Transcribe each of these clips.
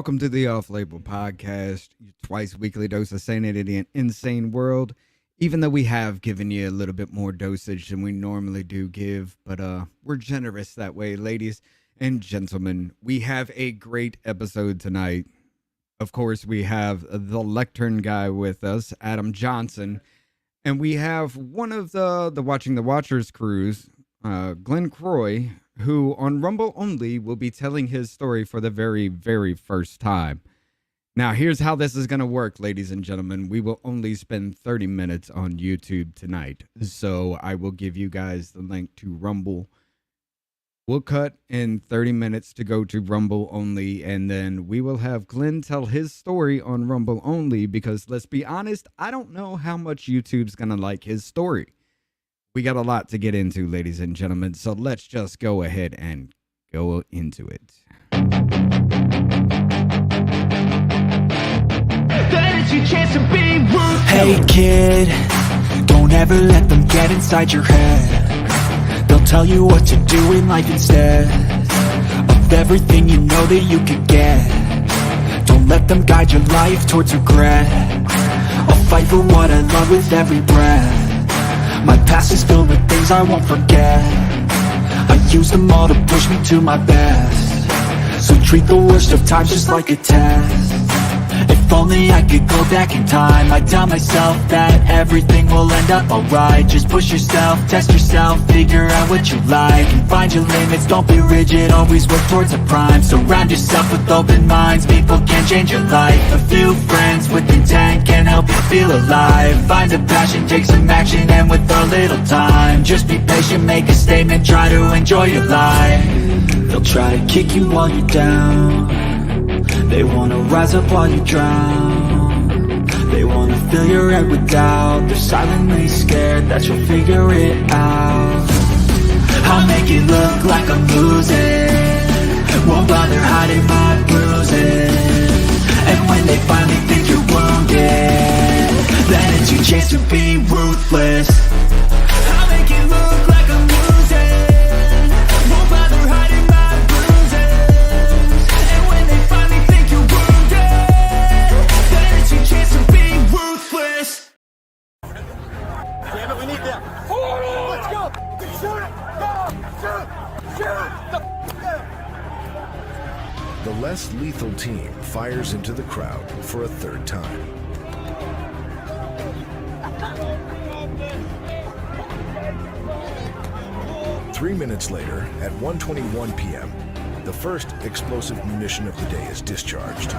Welcome to the Off-Label Podcast, your twice weekly dose of sanity and insane world. Even though we have given you a little bit more dosage than we normally do give, but we're generous that way, ladies and gentlemen. We have a great episode tonight. Of course, we have the Lectern guy with us, Adam Johnson, and we have one of the Watching the Watchers crews, Glenn Croy, who on Rumble only will be telling his story for the very, very first time. Now, here's how this is going to work, ladies and gentlemen. We will only spend 30 minutes on YouTube tonight, so I will give you guys the link to Rumble. We'll cut in 30 minutes to go to Rumble only, and then we will have Glenn tell his story on Rumble only, because let's be honest, I don't know how much YouTube's going to like his story. We got a lot to get into, ladies and gentlemen, so let's just go ahead and go into it. Hey kid, don't ever let them get inside your head. They'll tell you what to do in life instead of everything you know that you could get. Don't let them guide your life towards regret. I'll fight for what I love with every breath. My past is filled with things I won't forget. I use them all to push me to my best. So treat the worst of times just like a test. If only I could go back in time, I'd tell myself that everything will end up alright. Just push yourself, test yourself, figure out what you like, and find your limits, don't be rigid, always work towards a prime. Surround yourself with open minds, people can change your life. A few friends with intent can help you feel alive. Find a passion, take some action, and with a little time, just be patient, make a statement, try to enjoy your life. They'll try to kick you while you're down. They wanna rise up while you drown. They wanna fill your head with doubt. They're silently scared that you'll figure it out. I'll make it look like I'm losing, won't bother hiding my bruises. And when they finally think you're wounded, then it's your chance to be ruthless. I'll make it look like I'm losing, won't bother hiding my bruises. And when they finally think you're wounded, then it's your chance to be ruthless. Damn it, we need them. Let's go. Shoot it. Go. Shoot. The less lethal team fires into the crowd for a third time. Three minutes later, at 1:21 p.m., the first explosive munition of the day is discharged.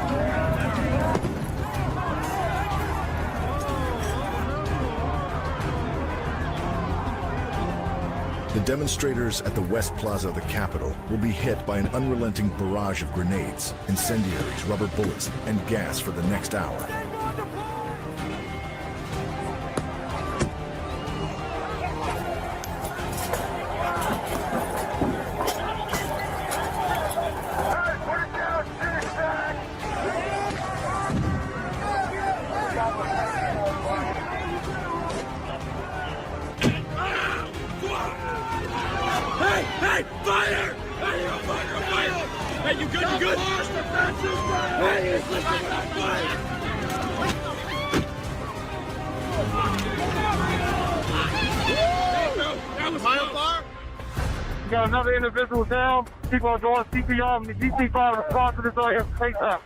The demonstrators at the West Plaza of the Capitol will be hit by an unrelenting barrage of grenades, incendiaries, rubber bullets, and gas for the next hour. Got another individual down. People are doing CPR and the DC-5 response to this area. Face up.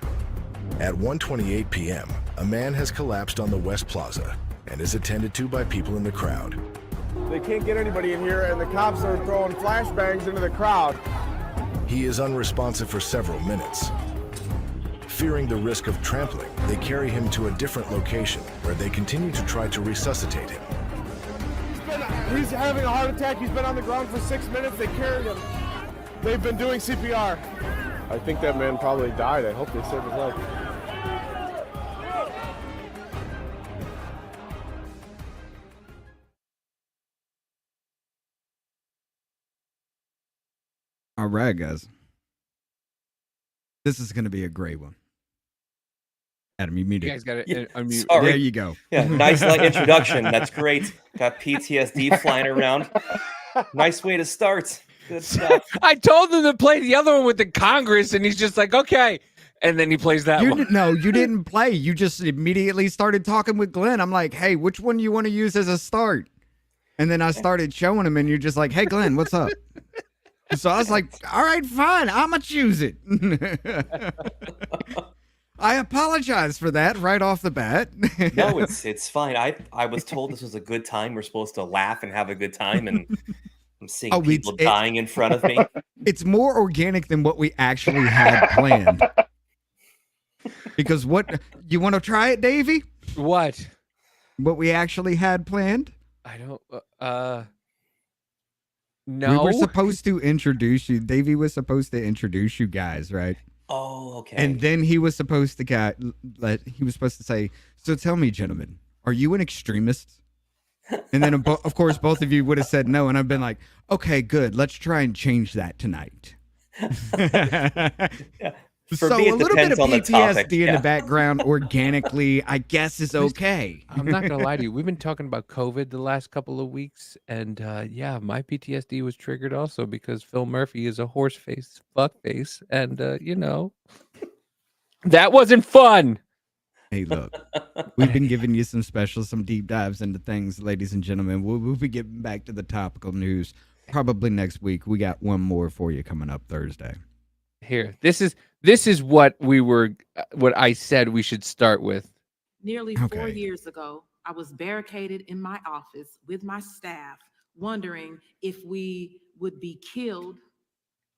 At 1:28 p.m., a man has collapsed on the West Plaza and is attended to by people in the crowd. They can't get anybody in here, and the cops are throwing flashbangs into the crowd. He is unresponsive for several minutes. Fearing the risk of trampling, they carry him to a different location where they continue to try to resuscitate him. He's having a heart attack. He's been on the ground for 6 minutes. They carried him. They've been doing CPR. I think that man probably died. I hope they saved his life. All right, guys. This is going to be a great one. Adam, you muted. You guys got it. Unmute. Sorry. There you go. Yeah, nice light introduction. That's great. Got PTSD flying around. Nice way to start. Good stuff. I told him to play the other one with the Congress, and he's just like, okay. And then he plays that one. No, you didn't play. You just immediately started talking with Glenn. I'm like, hey, which one do you want to use as a start? And then I started showing him, and you're just like, hey, Glenn, what's up? So I was like, all right, fine. I'm going to choose it. I apologize for that right off the bat. No, it's fine. I was told this was a good time. We're supposed to laugh and have a good time, and I'm seeing people dying in front of me. It's more organic than what we actually had planned. Because what you want to try it, Davy? What? What we actually had planned? I don't. No. We were supposed to introduce you. Davy was supposed to introduce you guys, right? Oh, okay. And then he was supposed to say, so tell me, gentlemen, are you an extremist? And then, of course, both of you would have said no. And I've been like, okay, good. Let's try and change that tonight. Yeah. For So me, it a little bit of depends on the topic. PTSD in the background organically, I guess, is okay. I'm not gonna lie to you. We've been talking about COVID the last couple of weeks, and yeah, my PTSD was triggered also because Phil Murphy is a horse face, fuck face, and that wasn't fun. Hey, look, we've been giving you some deep dives into things, ladies and gentlemen. We'll be getting back to the topical news probably next week. We got one more for you coming up Thursday. Here, this is what I said we should start with. Nearly 4 years ago, I was barricaded in my office with my staff, wondering if we would be killed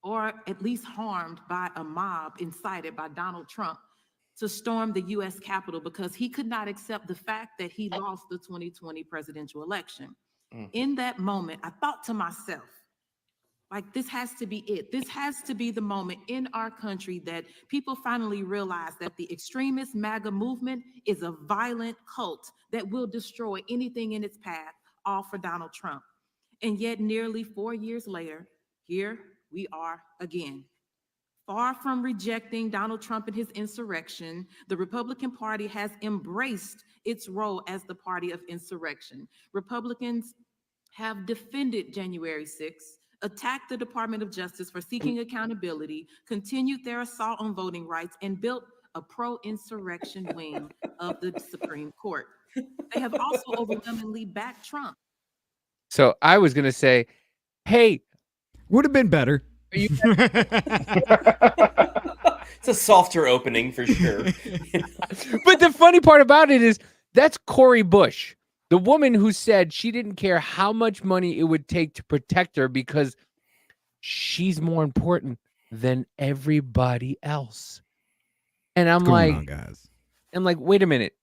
or at least harmed by a mob incited by Donald Trump to storm the U.S. Capitol because he could not accept the fact that he lost the 2020 presidential election. In that moment, I thought to myself, like, this has to be it. This has to be the moment in our country that people finally realize that the extremist MAGA movement is a violent cult that will destroy anything in its path, all for Donald Trump. And yet, nearly 4 years later, here we are again. Far from rejecting Donald Trump and his insurrection, the Republican Party has embraced its role as the party of insurrection. Republicans have defended January 6th, attacked the Department of Justice for seeking accountability, continued their assault on voting rights, and built a pro-insurrection wing of the Supreme Court. They have also overwhelmingly backed Trump. So I was going to say, hey. Would have been better. It's a softer opening for sure. But the funny part about it is that's Cori Bush, the woman who said she didn't care how much money it would take to protect her because she's more important than everybody else. And I'm like, wait a minute.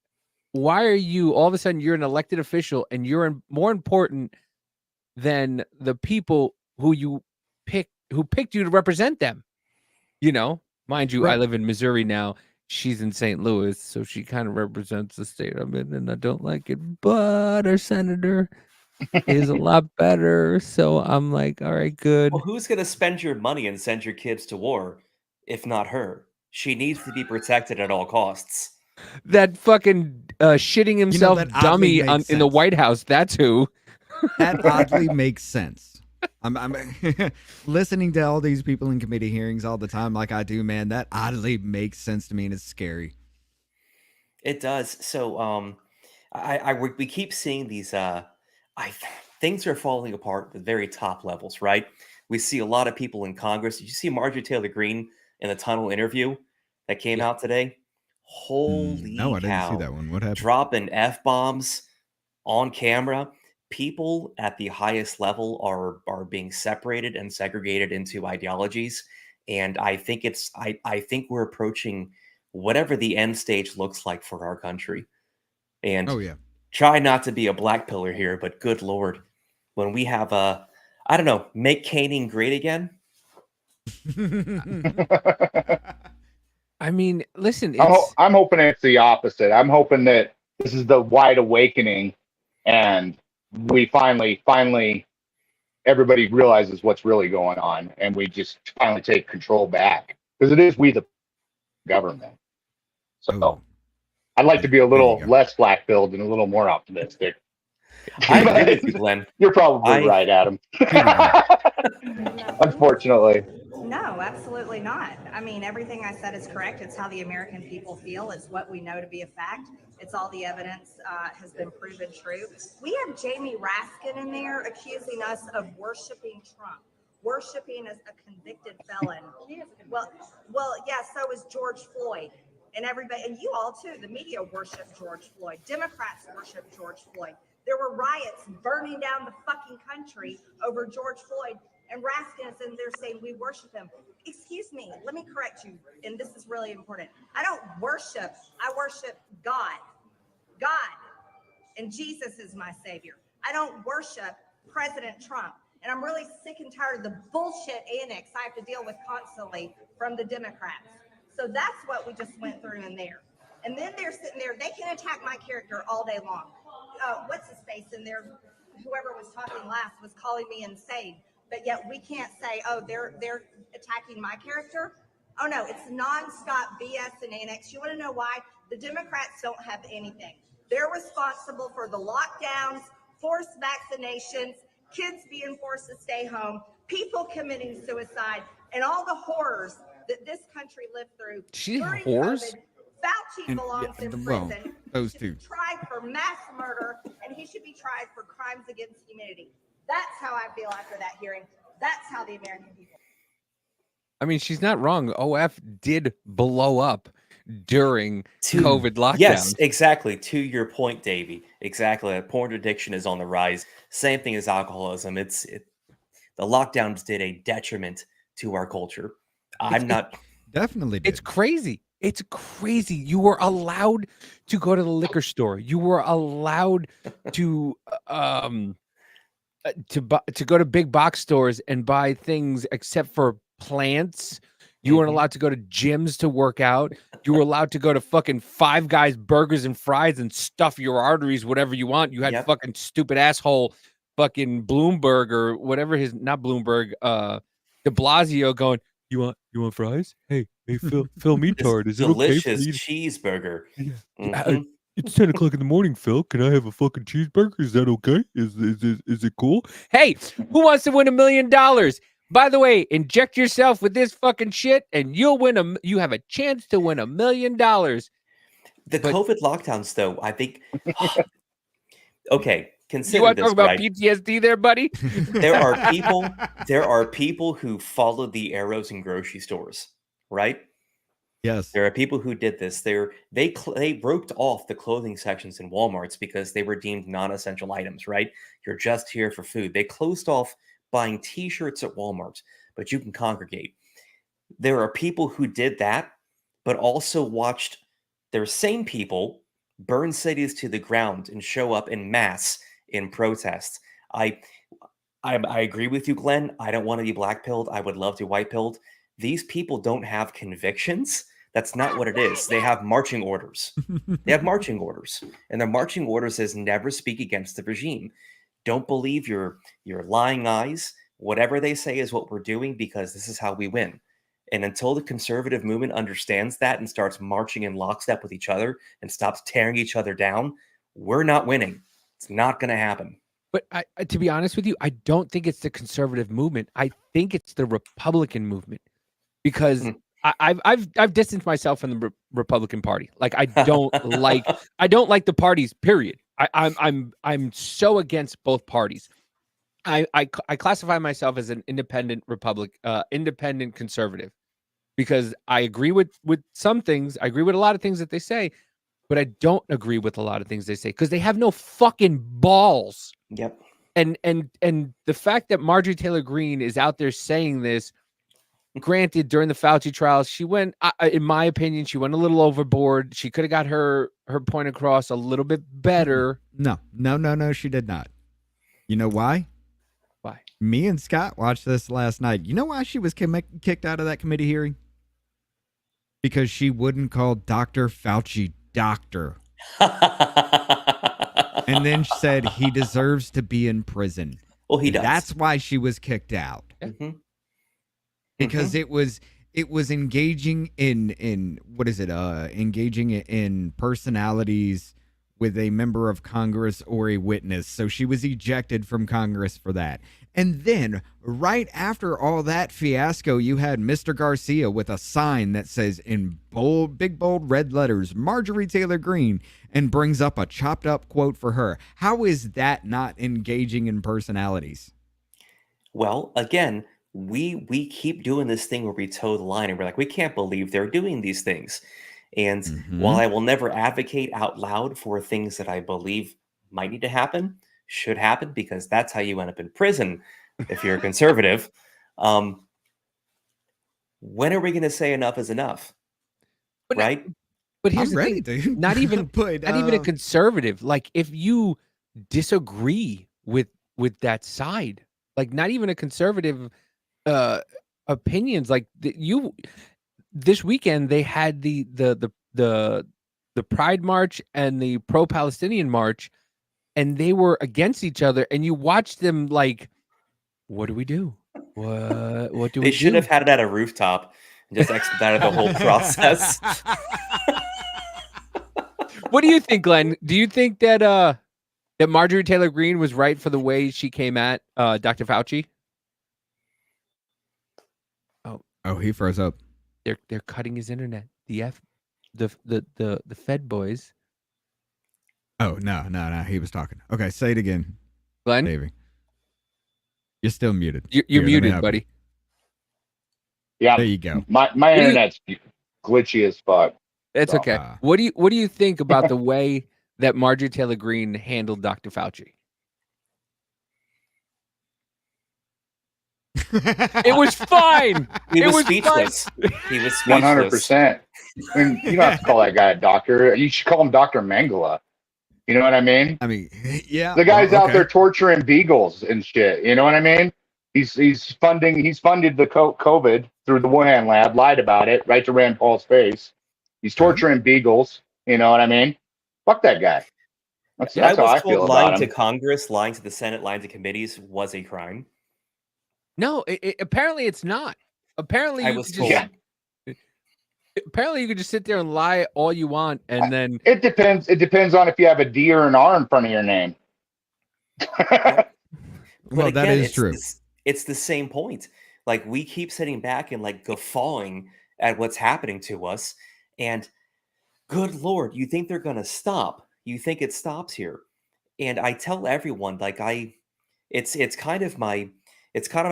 Why are you all of a sudden you're an elected official and you're more important than the people who picked you to represent them? You know, mind you, I live in Missouri now. She's in St. Louis, so she kind of represents the state I'm in, and I don't like it. But our senator is a lot better, so I'm like, all right, good. Well, who's going to spend your money and send your kids to war if not her? She needs to be protected at all costs. That fucking shitting himself dummy in the White House, that's who. That oddly makes sense. I'm listening to all these people in committee hearings all the time like I do, man. That oddly makes sense to me, and it's scary. It does. So we keep seeing these things are falling apart at the very top levels, right? We see a lot of people in Congress. Did you see Marjorie Taylor Greene in the tunnel interview that came out today? Holy no, I cow. didn't see that one. What happened? Dropping F-bombs on camera. People at the highest level are being separated and segregated into ideologies. And I think I think we're approaching whatever the end stage looks like for our country. And try not to be a black pillar here, but good Lord, when we have I don't know, make caning great again. I mean, listen, I'm hoping it's the opposite. I'm hoping that this is the wide awakening and we finally everybody realizes what's really going on and we just finally take control back, because it is we the government. So I'd like to be a little less black-pilled and a little more optimistic. I agree with you, Glenn. You're probably right, Adam. Unfortunately. No, absolutely not. I mean, everything I said is correct. It's how the American people feel. It's what we know to be a fact. It's all the evidence has been proven true. We have Jamie Raskin in there accusing us of worshiping Trump, worshiping as a convicted felon. Well, yeah, so is George Floyd. And everybody, and you all too, the media worship George Floyd. Democrats worship George Floyd. There were riots burning down the fucking country over George Floyd. And Raskin is in there saying we worship him. Excuse me, let me correct you. And this is really important. I don't worship, I worship God. God. And Jesus is my savior. I don't worship President Trump. And I'm really sick and tired of the bullshit annex I have to deal with constantly from the Democrats. So that's what we just went through in there. And then they're sitting there, they can attack my character all day long. What's his face in there? Whoever was talking last was calling me insane. But yet we can't say, oh, they're attacking my character. Oh no, it's nonstop BS and annex. You want to know why? The Democrats don't have anything. They're responsible for the lockdowns, forced vaccinations, kids being forced to stay home, people committing suicide, and all the horrors that this country lived through. She during whores? COVID. Fauci belongs in prison. Those He two. should be tried for mass murder, and he should be tried for crimes against humanity. That's how I feel after that hearing. That's how the American people. I mean, she's not wrong. OF did blow up during COVID lockdown. Yes, exactly. To your point, Davy. Exactly. Porn addiction is on the rise. Same thing as alcoholism. The lockdowns did a detriment to our culture. I'm not. Definitely did. It's crazy. It's crazy. You were allowed to go to the liquor store. You were allowed to go to big box stores and buy things except for plants. You weren't allowed to go to gyms to work out. You were allowed to go to fucking Five Guys burgers and fries and stuff your arteries, whatever you want. You had fucking stupid asshole fucking Bloomberg or whatever not Bloomberg, de Blasio going, you want fries? Hey, Phil Metard, is it okay for Delicious me cheeseburger. It's 10 o'clock in the morning, Phil. Can I have a fucking cheeseburger? Is that okay? Is it cool? Hey, who wants to win $1 million? By the way, inject yourself with this fucking shit, and you'll win you have a chance to win $1 million. The COVID lockdowns, though, I think. Okay, consider you want to this, talk about right? PTSD there, buddy? There are people who followed the arrows in grocery stores, right? Yes. There are people who did this. They roped off the clothing sections in Walmarts because they were deemed non-essential items, right? You're just here for food. They closed off buying T-shirts at Walmart, but you can congregate. There are people who did that, but also watched their same people burn cities to the ground and show up in mass in protests. I agree with you, Glenn. I don't want to be black-pilled. I would love to white-pilled. These people don't have convictions. That's not what it is. They have marching orders. They have marching orders. And their marching orders is never speak against the regime. Don't believe your lying eyes. Whatever they say is what we're doing because this is how we win. And until the conservative movement understands that and starts marching in lockstep with each other and stops tearing each other down, we're not winning. It's not going to happen. But to be honest with you, I don't think it's the conservative movement. I think it's the Republican movement because I've distanced myself from the Republican Party. Like I don't like the parties. Period. I'm so against both parties. I classify myself as an independent independent conservative, because I agree with some things. I agree with a lot of things that they say, but I don't agree with a lot of things they say because they have no fucking balls. Yep. And the fact that Marjorie Taylor Greene is out there saying this, granted, during the Fauci trials, she went, in my opinion, she went a little overboard. She could have got her point across a little bit better. No, she did not. You know why? Why? Me and Scott watched this last night. You know why she was kicked out of that committee hearing? Because she wouldn't call Dr. Fauci doctor. And then said he deserves to be in prison. Well, he does. That's why she was kicked out. Mm-hmm. Because it was engaging in what is it? Engaging in personalities with a member of Congress or a witness. So she was ejected from Congress for that. And then, right after all that fiasco, you had Mr. Garcia with a sign that says in bold, big, bold red letters, Marjorie Taylor Greene, and brings up a chopped up quote for her. How is that not engaging in personalities? Well, again, we keep doing this thing where we toe the line and we're like, we can't believe they're doing these things. And while I will never advocate out loud for things that I believe might need to happen, should happen, because that's how you end up in prison if you're a conservative. When are we going to say enough is enough? Right? But here's I'm the ready, thing, dude. not even a conservative. Like, if you disagree with that side, like not even a conservative opinions, like this weekend they had the Pride March and the pro-Palestinian march, and they were against each other, and you watched them like, what do we do? What do we do? They should have had it at a rooftop and just expedited the whole process. What do you think, Glenn? Do you think that that Marjorie Taylor Greene was right for the way she came at Dr. Fauci? Oh, he froze up. They're cutting his internet. The Fed boys. Oh, no. He was talking. Okay, say it again. Glenn? Davey. You're still muted. You're Here, let me muted, help buddy. you. Yeah, There you go. My internet's glitchy as fuck. That's okay. What do you think about the way that Marjorie Taylor Greene handled Dr. Fauci? It was fine. He It was was speechless. He was speechless. 100%. And you don't have to call that guy a doctor. You should call him Dr. Mangala. You know what I mean? I mean, yeah. The guy's out okay. there torturing beagles and shit. You know what I mean? He's funded the COVID through the Wuhan lab, lied about it right to Rand Paul's face. He's torturing beagles. You know what I mean? Fuck that guy. That's how I feel lying about to him. Congress, lying to the Senate, lying to committees was a crime. No, apparently it's not. Apparently I you was could told. just, apparently you could just sit there and lie all you want, and then It depends. It depends on if you have a D or an R in front of your name. Well, that is true. It's the same point. Like, we keep sitting back and like guffawing at what's happening to us, and good Lord, you think they're going to stop? You think it stops here? And I tell everyone, like, it's kind of my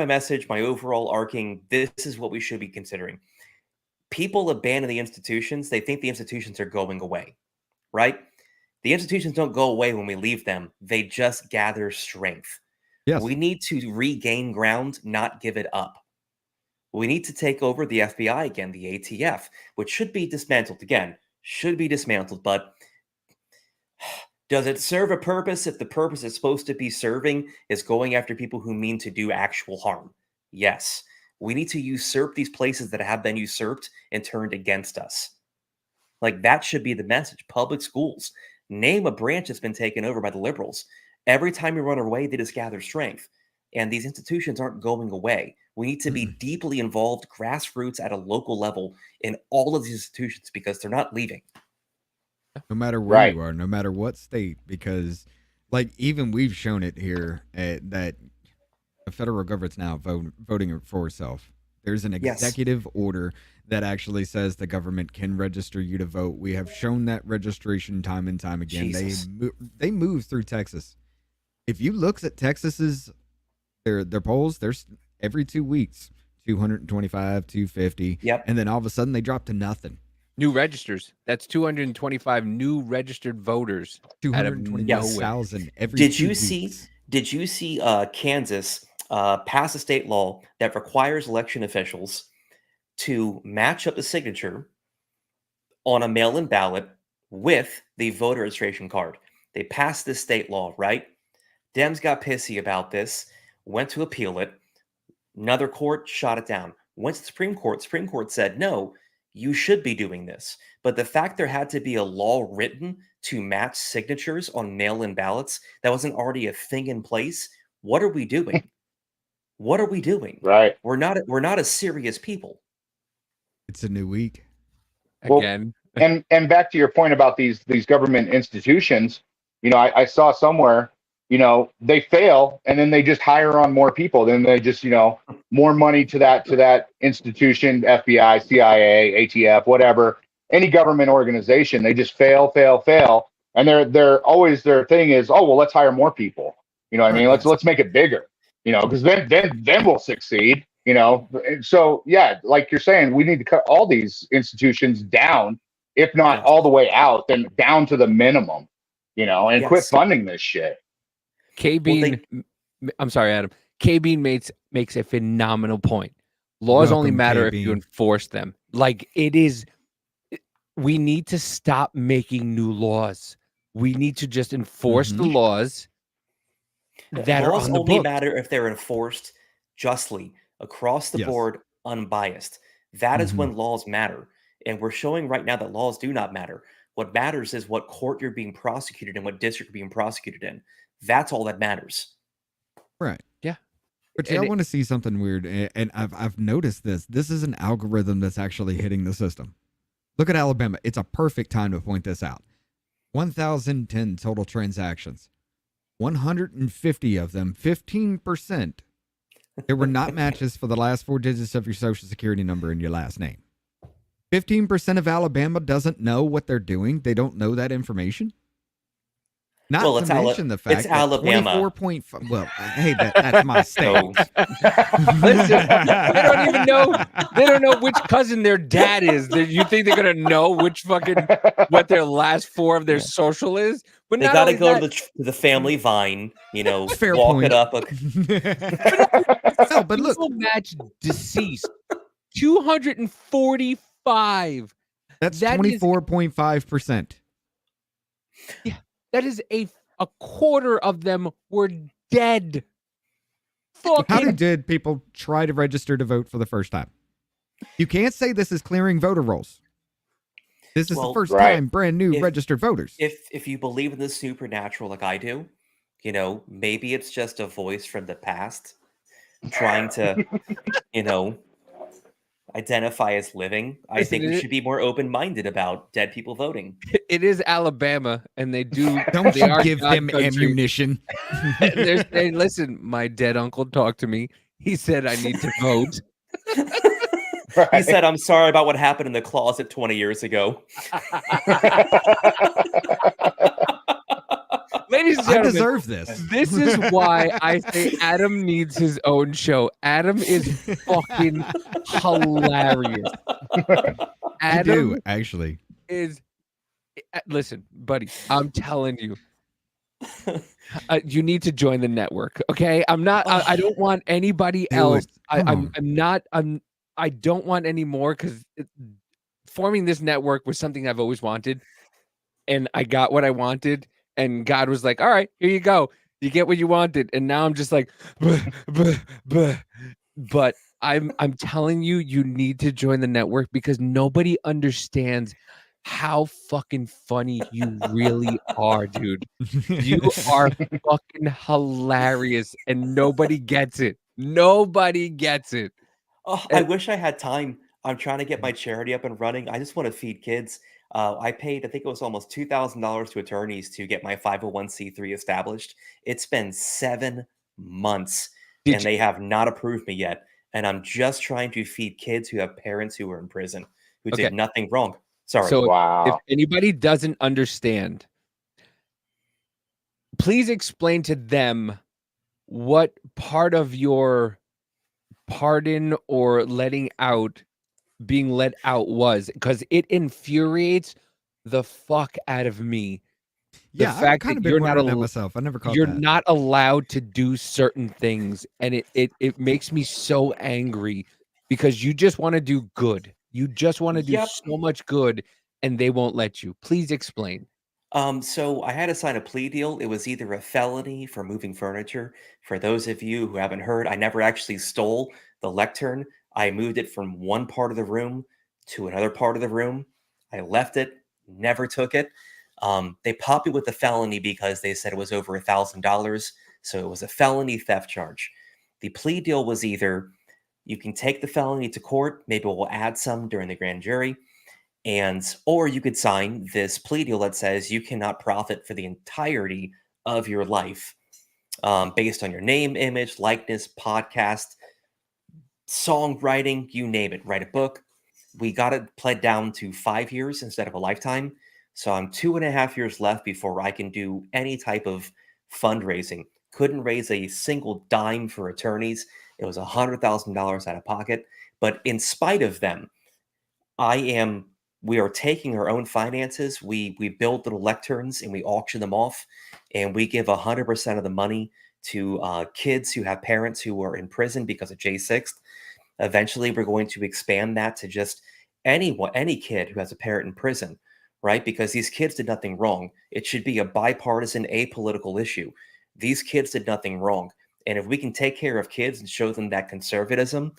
message, my overall arcing. This is what we should be considering. People abandon the institutions. They think the institutions are going away, right? The institutions don't go away when we leave them. They just gather strength. Yes. We need to regain ground, not give it up. We need to take over the FBI again, the ATF, which should be dismantled again, but does it serve a purpose if the purpose it's supposed to be serving is going after people who mean to do actual harm? Yes. We need to usurp these places that have been usurped and turned against us. Like, that should be the message. Public schools. Name a branch that's been taken over by the liberals. Every time you run away, they just gather strength. And these institutions aren't going away. We need to be deeply involved, grassroots at a local level in all of these institutions, because they're not leaving. No matter where you are, no matter what state, because like even we've shown it here that the federal government's now voting for itself. There's an executive order that actually says the government can register you to vote. We have shown that registration time and time again. Jesus. They move through Texas. If you look at Texas's their polls, there's every 2 weeks 225, 250, and then all of a sudden they drop to nothing. new registers. That's 225 new registered voters. 220,000 every. Did you see Kansas pass a state law that requires election officials to match up the signature on a mail-in ballot with the voter registration card? They passed this state law, right? Dems got pissy about this, went to appeal it. Another court shot it down. Went to the Supreme Court. Supreme Court said, no, you should be doing this. But the fact there had to be a law written to match signatures on mail-in ballots that wasn't already a thing in place, what are we doing? What are we doing? Right. We're not a serious people. It's a new week. Again. And back to your point about these government institutions, I saw somewhere, they fail and then they just hire on more people. Then they just, more money to that institution, FBI, CIA, ATF, whatever, any government organization. They just fail. And they're always, their thing is, oh, well, let's hire more people. You know what I mean? Let's make it bigger, because then we'll succeed, And so, yeah, like you're saying, we need to cut all these institutions down, if not all the way out, then down to the minimum, and quit funding this shit. I'm sorry, Adam. K-Bean makes a phenomenal point. Laws only matter if you enforce them. Like, we need to stop making new laws. We need to just enforce the laws that are on the only books. matter if they're enforced justly, across the board, unbiased. That is when laws matter. And we're showing right now that laws do not matter. What matters is what court you're being prosecuted in, what district you're being prosecuted in. That's all that matters. Right. Yeah. But I want to see something weird, and I've noticed this. This is an algorithm that's actually hitting the system. Look at Alabama. It's a perfect time to point this out. 1,010 total transactions. 150 of them, 15%. There were not matches for the last 4 digits of your social security number and your last name. 15% of Alabama doesn't know what they're doing. They don't know that information. Not to mention the fact it's that Alabama. 24.5. Well, hey, that's my state. Listen, they don't even know. They don't know which cousin their dad is. You think they're gonna know what their last 4 of their social is? But they got to go to the family vine. Fair walk point. it up. No, but look, match deceased 245. That's 24.5%. Yeah. That is a quarter of them were dead. How did people try to register to vote for the first time? You can't say this is clearing voter rolls. This is the first time brand new registered voters. If you believe in the supernatural like I do, maybe it's just a voice from the past trying to, identify as living. I think we should be more open-minded about dead people voting. It is Alabama, and they do. Don't you give them ammunition. They're saying, listen, my dead uncle talked to me. He said I need to vote. He said, I'm sorry about what happened in the closet 20 years ago. Ladies and gentlemen, I deserve this. This is why I say Adam needs his own show. Adam is fucking hilarious. I do, actually. Listen, buddy, I'm telling you. You need to join the network, okay? I don't want anybody else. I don't want any more, because forming this network was something I've always wanted, and I got what I wanted. And God was like, all right, here you go. You get what you wanted. And now I'm just like, but I'm telling you, you need to join the network, because nobody understands how fucking funny you really are, dude. You are fucking hilarious, and nobody gets it. Nobody gets it. Oh, I wish I had time. I'm trying to get my charity up and running. I just want to feed kids. I paid, I think it was almost $2,000 to attorneys to get my 501c3 established. It's been 7 months, and they have not approved me yet. And I'm just trying to feed kids who have parents who are in prison, who did nothing wrong. Sorry. So if anybody doesn't understand, please explain to them what part of your pardon or being let out was, because it infuriates the fuck out of me. The fact that you're not myself. I never caught you're that. not allowed to do certain things, and it makes me so angry, because you just want to do good. You just want to do so much good, and they won't let you. Please explain. So I had to sign a plea deal. It was either a felony for moving furniture. For those of you who haven't heard, I never actually stole the Lectern. I moved it from one part of the room to another part of the room. I left it, never took it. They popped me with the felony because they said it was over $1,000. So it was a felony theft charge. The plea deal was either you can take the felony to court, maybe we'll add some during the grand jury. or you could sign this plea deal that says you cannot profit for the entirety of your life based on your name, image, likeness, podcast, songwriting, you name it. Write a book. We got it pled down to 5 years instead of a lifetime. So I'm 2.5 years left before I can do any type of fundraising. Couldn't raise a single dime for attorneys. It was $100,000 out of pocket. But in spite of them, we are taking our own finances. We build little lecterns and we auction them off, and we give 100% of the money to kids who have parents who are in prison because of J6. Eventually, we're going to expand that to just any kid who has a parent in prison, right? Because these kids did nothing wrong. It should be a bipartisan, apolitical issue. These kids did nothing wrong. And if we can take care of kids and show them that conservatism,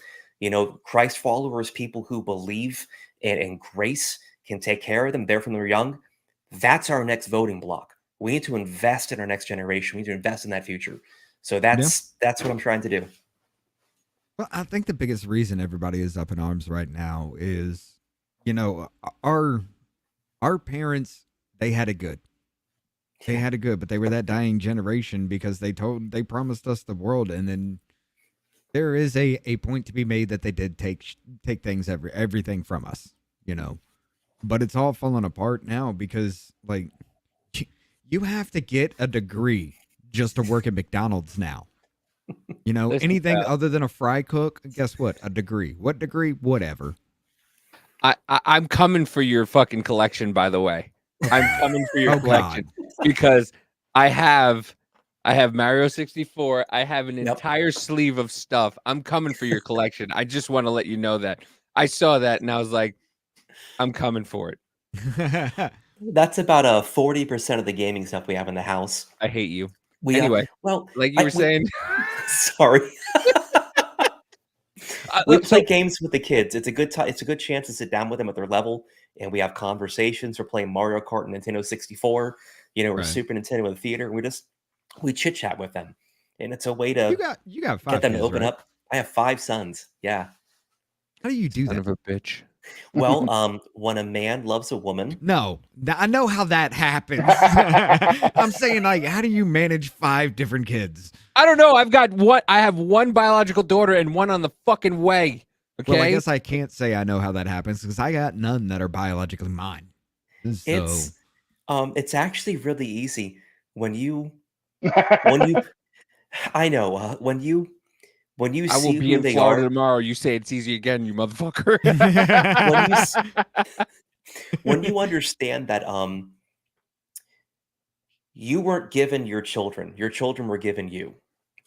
Christ followers, people who believe in grace, can take care of them there from they're young, that's our next voting block. We need to invest in our next generation. We need to invest in that future. So that's what I'm trying to do. Well, I think the biggest reason everybody is up in arms right now is, our parents, they had it good. They had it good, but they were that dying generation because they promised us the world, and then there is a point to be made that they did take things, everything from us, but it's all falling apart now because you have to get a degree just to work at McDonald's now. Anything other than a fry cook, guess what? A degree. What degree? Whatever. I'm coming for your fucking collection, by the way. I'm coming for your collection because I have Mario 64. I have an entire sleeve of stuff. I'm coming for your collection. I just want to let you know that. I saw that and I was like, I'm coming for it. That's about 40% of the gaming stuff we have in the house. I hate you. Anyway, like you were saying. Sorry. We play games with the kids. It's a good time. It's a good chance to sit down with them at their level, and we have conversations. We're playing Mario Kart and Nintendo 64. Or Super Nintendo in the theater. We chit chat with them, and it's a way to you got 5 get them kids, to open right? up. I have 5 sons. Yeah. How do you do Son that? of a bitch. Well, when a man loves a woman. No, I know how that happens. I'm saying, how do you manage 5 different kids? I don't know. I have one biological daughter and one on the fucking way. Okay. Well, I guess I can't say I know how that happens because I got none that are biologically mine. So It's actually really easy when you I know when you I see will be who in they Florida are tomorrow. You say it's easy again, you motherfucker. when you understand that you weren't given your children were given you,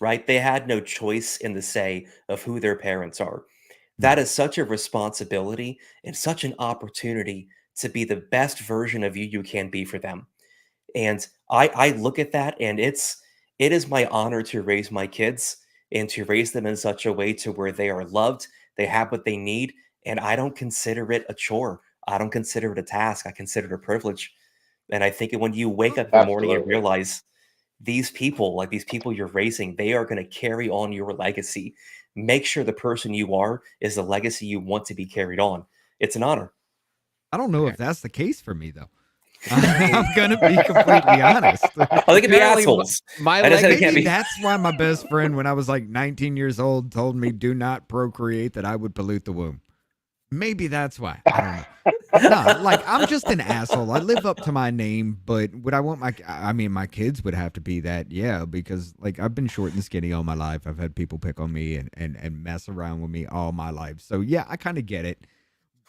right? They had no choice in the say of who their parents are. That is such a responsibility and such an opportunity to be the best version of you can be for them. And I look at that, and it is my honor to raise my kids and to raise them in such a way to where they are loved, they have what they need, and I don't consider it a chore. I don't consider it a task. I consider it a privilege. And I think when you wake up in the morning and realize these people you're raising, they are going to carry on your legacy. Make sure the person you are is the legacy you want to be carried on. It's an honor. I don't know if that's the case for me, though. I'm going to be completely honest. They can be assholes. Maybe that's why my best friend, when I was 19 years old, told me do not procreate, that I would pollute the womb. Maybe that's why. I don't know. No, I'm just an asshole. I live up to my name, but would I want my kids would have to be that, yeah, because I've been short and skinny all my life. I've had people pick on me and mess around with me all my life. So yeah, I kind of get it.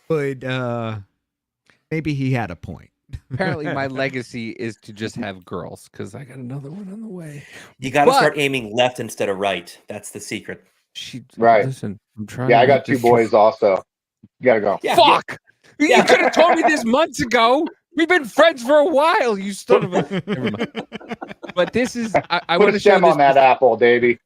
But maybe he had a point. Apparently my legacy is to just have girls because I got another one on the way. You got to start aiming left instead of right. That's the secret. Right. Listen, I'm trying. Yeah, I got 2 boys also. You gotta go. Yeah, fuck! Yeah. You could have told me this months ago. We've been friends for a while. You son of a. Never mind. But this is. I Put want a to show stem on that apple, Davy.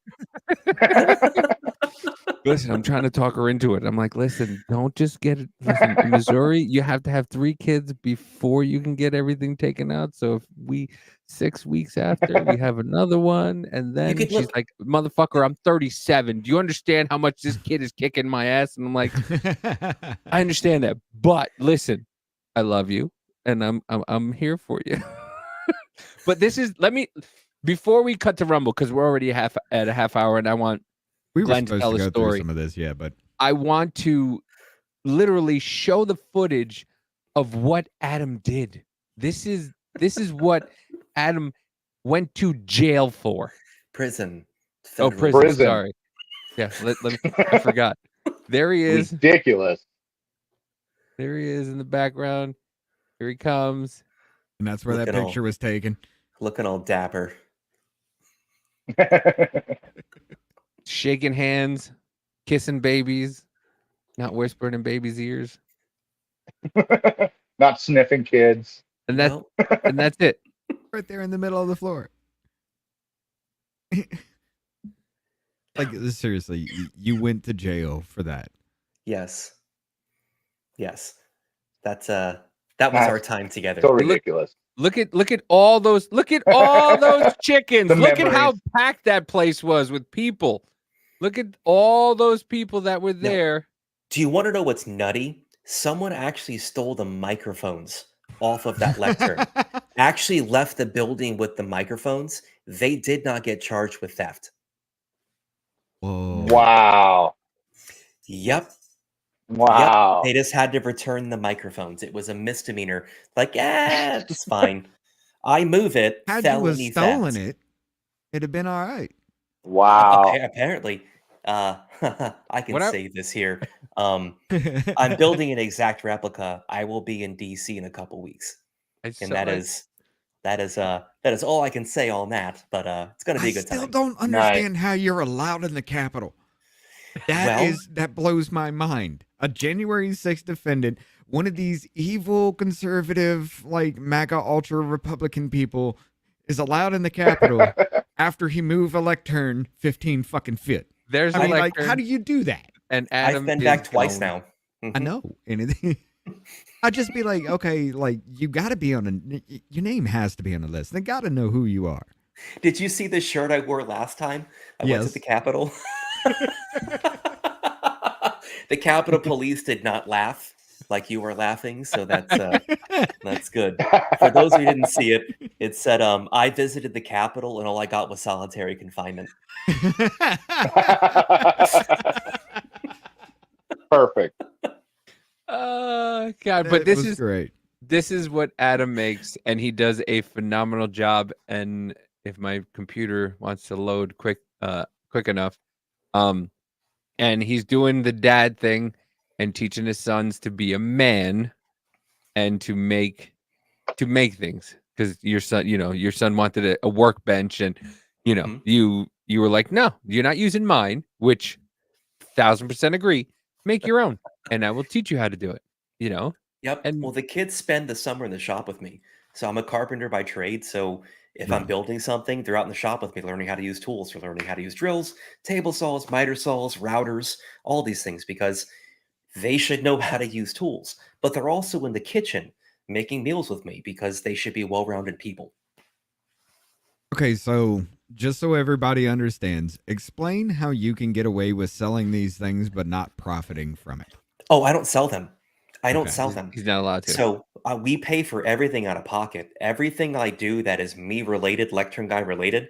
Listen, I'm trying to talk her into it. I'm like, listen, don't just get it. Listen, in Missouri, you have to have 3 kids before you can get everything taken out. So if 6 weeks after, we have another one. And then she's like, motherfucker, I'm 37. Do you understand how much this kid is kicking my ass? And I'm like, I understand that. But listen, I love you, and I'm here for you. But this is before we cut to Rumble, because we're already at a half hour, and I want We were Glenn to supposed tell to a go through story. some of this, yeah, but I want to literally show the footage of what Adam did. This is what Adam went to jail for. Prison. Oh, Federal prison. Sorry. Yeah, let me. I forgot. There he is. Ridiculous. There he is in the background. Here he comes. and that's where that Looking all- picture was taken. Looking all dapper. Shaking hands, kissing babies, not whispering in babies' ears. Not sniffing kids. And that's it. Right there in the middle of the floor. Like, seriously, you went to jail for that. Yes. Yes. That was our time together. So ridiculous. Look at all those chickens. The Look at how memories. packed that place was with people. Look at all those people that were there. Do you want to know what's nutty? Someone actually stole the microphones off of that lectern. Actually left the building with the microphones. They did not get charged with theft. Whoa. Wow. Yep. Wow. Yep. They just had to return the microphones. It was a misdemeanor. Like, it's fine. I move it. Had you felony have stolen theft. it, it'd have been all right. Wow. Apparently, I can What I- say this here. I'm building an exact replica. I will be in DC in a couple weeks, and that is all I can say on that. But it's going to be a good still time. don't understand how you're allowed in the Capitol. That blows my mind. A January 6th defendant, one of these evil conservative, like MAGA ultra Republican people, is allowed in the Capitol after he moved a lectern 15 fucking feet. There's I a mean, like, lectern. how do you do that? And Adam I've been is back twice gone. now. I know. And I'd just be like, okay, like, you got to be on your name has to be on the list. They got to know who you are. Did you see the shirt I wore last time I went to Yes. the Capitol? The Capitol Police did not laugh like you were laughing, so that's good. For those who didn't see it, it said, I visited the Capitol and all I got was solitary confinement. Perfect. God, but That was great. This is what Adam makes, and he does a phenomenal job. And if my computer wants to load quick enough, and he's doing the dad thing and teaching his sons to be a man and to make things, because your son wanted a workbench, and you were like, no, you're not using mine, which 1000% agree. Make your own, and I will teach you how to do it. Yep. And- Well, the kids spend the summer in the shop with me. So I'm a carpenter by trade. So if I'm building something, they're out in the shop with me learning how to use tools. They're learning how to use drills, table saws, miter saws, routers, all these things, because they should know how to use tools. But they're also in the kitchen making meals with me because they should be well-rounded people. Okay, so just so everybody understands, explain how you can get away with selling these things but not profiting from it. Oh, I don't sell them. I don't Okay. sell them. He's not allowed to. So we pay for everything out of pocket. Everything I do that is me related, Lectern guy related,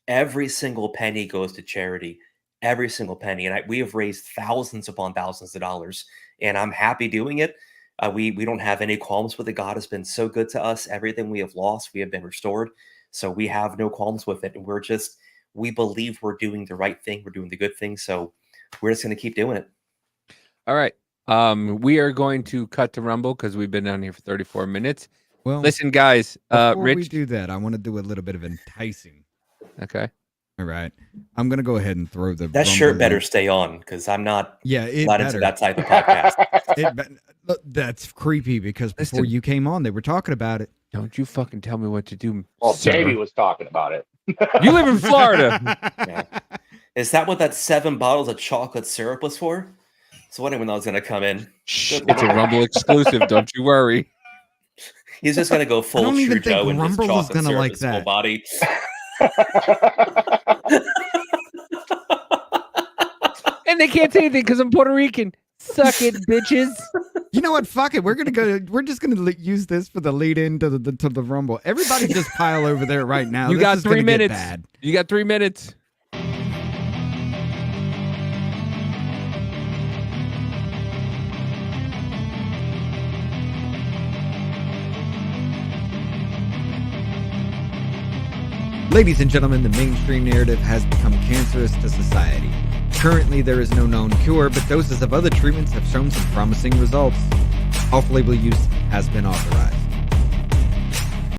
every single penny goes to charity. Every single penny. And we have raised thousands upon thousands of dollars. And I'm happy doing it. We don't have any qualms with it. God has been so good to us. Everything we have lost, we have been restored. So we have no qualms with it. And we believe we're doing the right thing. We're doing the good thing. So we're just going to keep doing it. All right. We are going to cut to Rumble because we've been down here for 34 minutes. Well, Listen, guys. before Rich. we do that, I want to do a little bit of enticing. Okay. All right. I'm going to go ahead and throw the That shirt Rumble better link. stay on because I'm not Yeah, it into better. that type of podcast. Look, that's creepy because before Listen. you came on, they were talking about it. Don't you fucking tell me what to do. Well, sir. Davy was talking about it. You live in Florida. Yeah. Is that what that 7 bottles of chocolate syrup was for? So wondering when that was going to come in. Shh, it's a Rumble exclusive. Don't you worry. He's just going to go full don't even Trudeau think and just Rumble is chocolate gonna syrup like his whole that. body. And they can't say anything because I'm Puerto Rican. Suck it, bitches. You know what? Fuck it. We're just gonna use this for the lead in to the Rumble. Everybody just pile over there right now. You This got is gonna 3 get minutes. bad. You got 3 minutes. Ladies and gentlemen, the mainstream narrative has become cancerous to society. Currently, there is no known cure, but doses of other treatments have shown some promising results. Off-label use has been authorized.